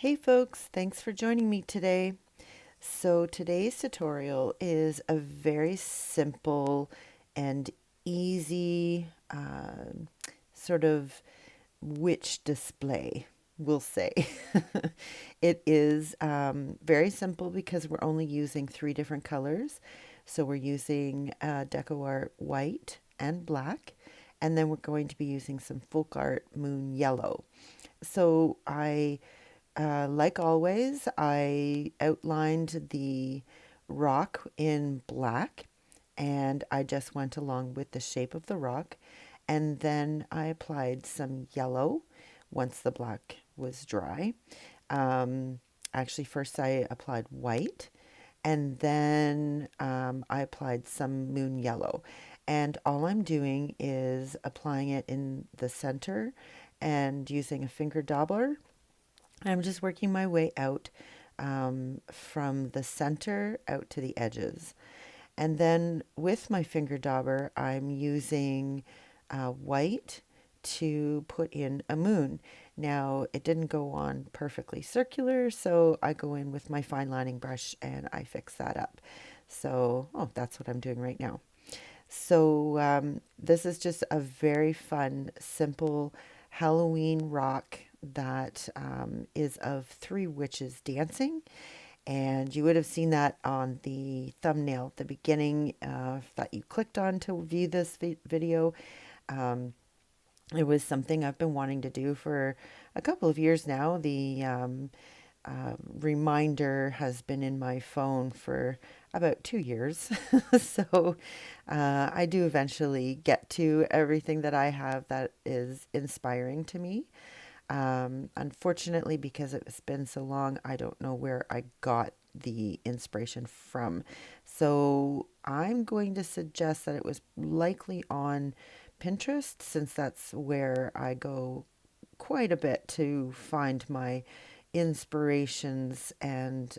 Hey folks, thanks for joining me today. So today's tutorial is a very simple and easy sort of witch display, we'll say. It is very simple because we're only using three different colors. So we're using DecoArt white and black, and then we're going to be using some FolkArt moon yellow. So like always, I outlined the rock in black and I just went along with the shape of the rock. And then I applied some yellow once the black was dry. Um, Actually, first I applied white and then I applied some moon yellow. And all I'm doing is applying it in the center and using a finger dauber. I'm just working my way out from the center out to the edges. And then with my finger dauber, I'm using white to put in a moon. Now, it didn't go on perfectly circular, so I go in with my fine lining brush and I fix that up. So, oh, that's what I'm doing right now. So, this is just a very fun, simple Halloween rock that is of three witches dancing. And you would have seen that on the thumbnail at the beginning that you clicked on to view this video. Um, it was something I've been wanting to do for a couple of years now. The reminder has been in my phone for about 2 years. So I do eventually get to everything that I have that is inspiring to me. Unfortunately, because it's been so long, I don't know where I got the inspiration from. So I'm going to suggest that it was likely on Pinterest, since that's where I go quite a bit to find my inspirations and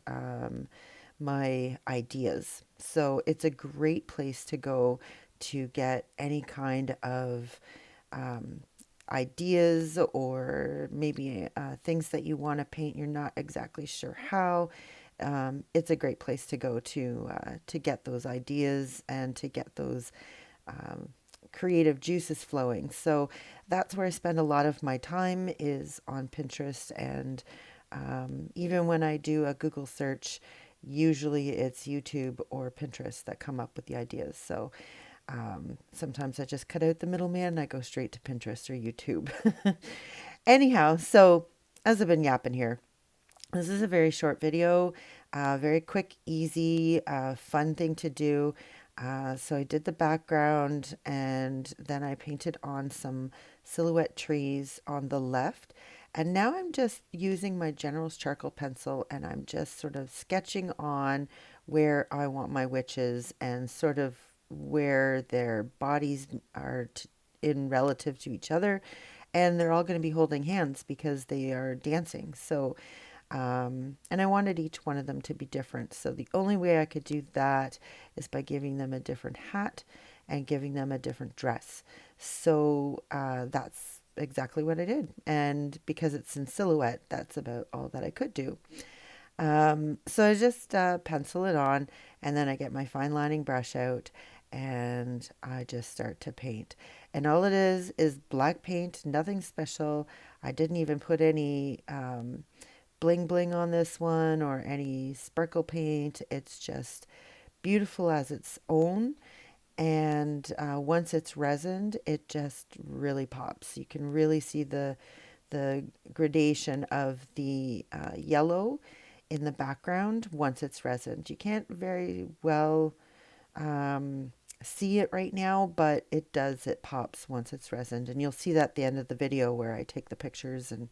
my ideas. So it's a great place to go to get any kind of um, ideas or maybe things that you want to paint. You're not exactly sure how. It's a great place to go to get those ideas and to get those um, creative juices flowing. So that's where I spend a lot of my time is on Pinterest. And even when I do a Google search, usually it's YouTube or Pinterest that come up with the ideas. So sometimes I just cut out the middleman and I go straight to Pinterest or YouTube. Anyhow, so as I've been yapping here, this is a very short video, very quick, easy, fun thing to do. So I did the background and then I painted on some silhouette trees on the left. And now I'm just using my General's charcoal pencil and I'm just sort of sketching on where I want my witches and sort of where their bodies are in relative to each other. And they're all going to be holding hands because they are dancing. So and I wanted each one of them to be different. So the only way I could do that is by giving them a different hat and giving them a different dress. So that's exactly what I did. And because it's in silhouette, that's about all that I could do. So I just pencil it on and then I get my fine lining brush out and I just start to paint. And all it is black paint, nothing special. I didn't even put any bling bling on this one or any sparkle paint. It's just beautiful as its own. And once it's resined, it just really pops. You can really see the gradation of the yellow in the background once it's resined. You can't very well see it right now, but it does. It pops once it's resined. And you'll see that at the end of the video where I take the pictures and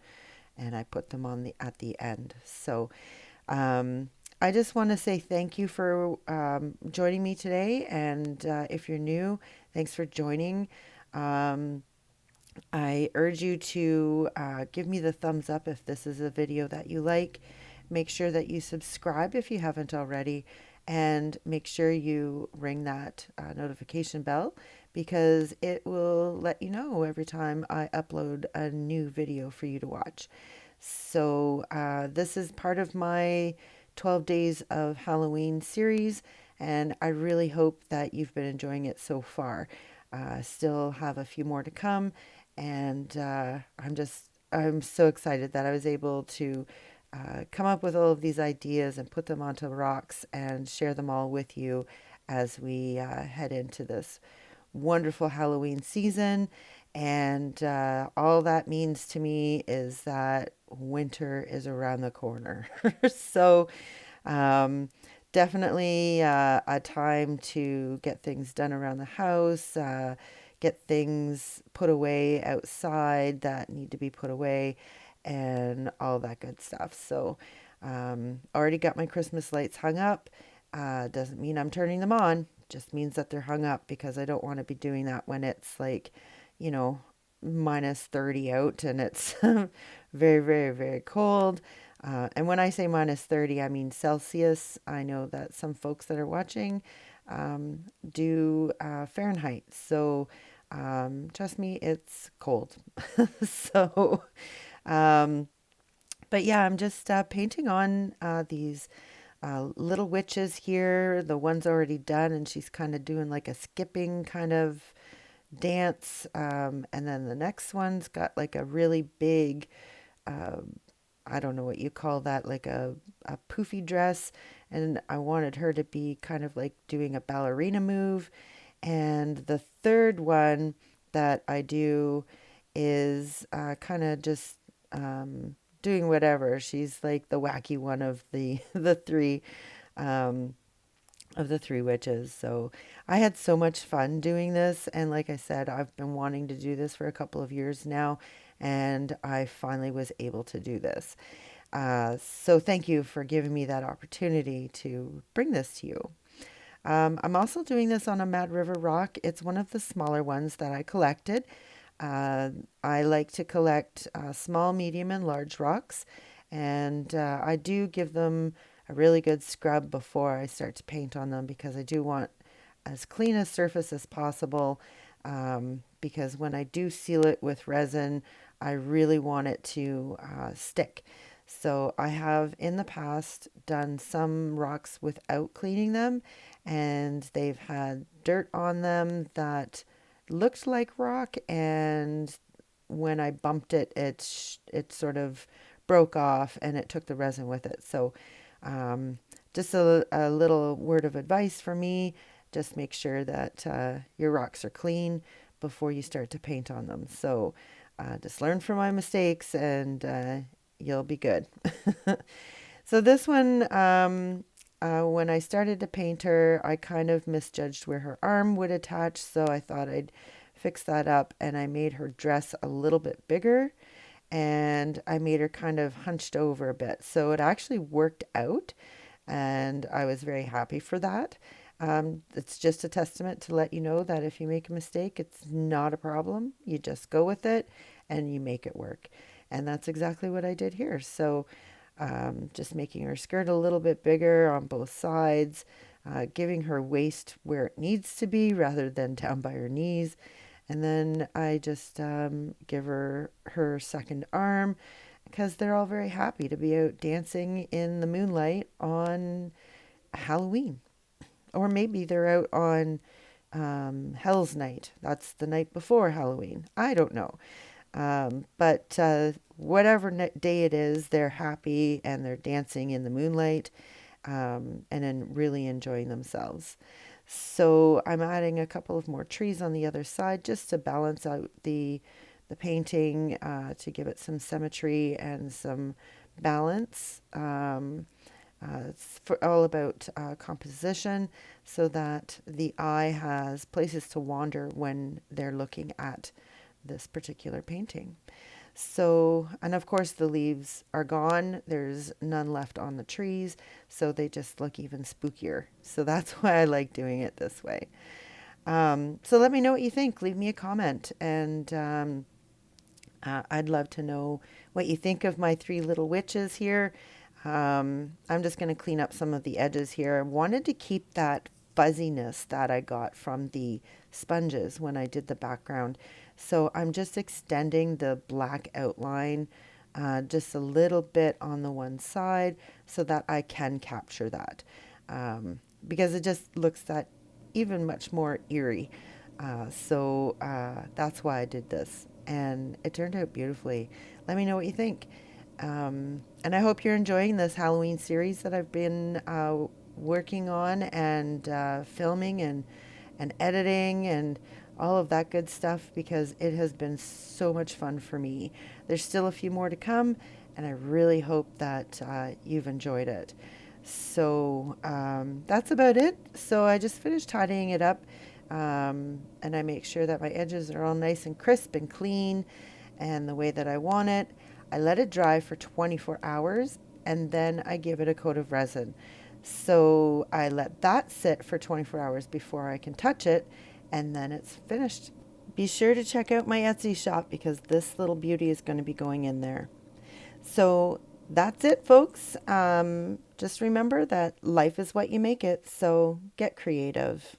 I put them on the at the end. So um, I just want to say thank you for joining me today. And if you're new, thanks for joining. Um, I urge you to give me the thumbs up if this is a video that you like. Make sure that you subscribe if you haven't already, and make sure you ring that notification bell because it will let you know every time I upload a new video for you to watch. So this is part of my 12 Days of Halloween series, and I really hope that you've been enjoying it so far. Still have a few more to come, and I'm so excited that I was able to come up with all of these ideas and put them onto rocks and share them all with you as we head into this wonderful Halloween season. And all that means to me is that winter is around the corner. So, um, definitely a time to get things done around the house, get things put away outside that need to be put away, and all that good stuff. So, already got my Christmas lights hung up. Doesn't mean I'm turning them on, just means that they're hung up because I don't want to be doing that when it's like, you know, minus 30 out and it's very, very, very cold. And when I say minus 30, I mean Celsius. I know that some folks that are watching do Fahrenheit. So trust me, it's cold. So, um, but yeah, I'm just painting on these little witches here. The one's already done, and she's kind of doing like a skipping kind of dance. And then the next one's got like a really big, uh, I don't know what you call that, like a poofy dress. And I wanted her to be kind of like doing a ballerina move. And the third one that I do is kind of just doing whatever. She's like the wacky one of the the three. Um, of the three witches. So I had so much fun doing this. And like I said, I've been wanting to do this for a couple of years now. And I finally was able to do this. So thank you for giving me that opportunity to bring this to you. I'm also doing this on a Mad River rock. It's one of the smaller ones that I collected. Uh, I like to collect small, medium, and large rocks, and I do give them a really good scrub before I start to paint on them because I do want as clean a surface as possible. Because when I do seal it with resin, I really want it to stick. So I have in the past done some rocks without cleaning them, and they've had dirt on them that looked like rock, and when I bumped it, it sort of broke off and it took the resin with it. So, just a little word of advice for me: just make sure that your rocks are clean before you start to paint on them. So, just learn from my mistakes, and you'll be good. So this one, when I started to paint her, I kind of misjudged where her arm would attach, so I thought I'd fix that up, and I made her dress a little bit bigger, and I made her kind of hunched over a bit. So it actually worked out, and I was very happy for that. It's just a testament to let you know that if you make a mistake, it's not a problem. You just go with it and you make it work. And that's exactly what I did here. So just making her skirt a little bit bigger on both sides, giving her waist where it needs to be rather than down by her knees. And then I just give her second arm because they're all very happy to be out dancing in the moonlight on Halloween. Or maybe they're out on Hell's Night. That's the night before Halloween. I don't know. But whatever day it is, they're happy and they're dancing in the moonlight and then really enjoying themselves. So I'm adding a couple of more trees on the other side just to balance out the painting, to give it some symmetry and some balance. It's all about composition so that the eye has places to wander when they're looking at this particular painting. So, and of course, the leaves are gone. There's none left on the trees, so they just look even spookier. So that's why I like doing it this way. So let me know what you think. Leave me a comment, and I'd love to know what you think of my three little witches here. I'm just going to clean up some of the edges here. I wanted to keep that fuzziness that I got from the sponges when I did the background. So I'm just extending the black outline just a little bit on the one side so that I can capture that, because it just looks that even much more eerie. That's why I did this, and it turned out beautifully. Let me know what you think. And I hope you're enjoying this Halloween series that I've been working on and filming and editing and all of that good stuff, because it has been so much fun for me. There's still a few more to come, and I really hope that you've enjoyed it. That's about it. So I just finished tidying it up, and I make sure that my edges are all nice and crisp and clean and the way that I want it. I let it dry for 24 hours, and then I give it a coat of resin. So I let that sit for 24 hours before I can touch it, and then it's finished. Be sure to check out my Etsy shop because this little beauty is going to be going in there. So that's it, folks. Just remember that life is what you make it, so get creative.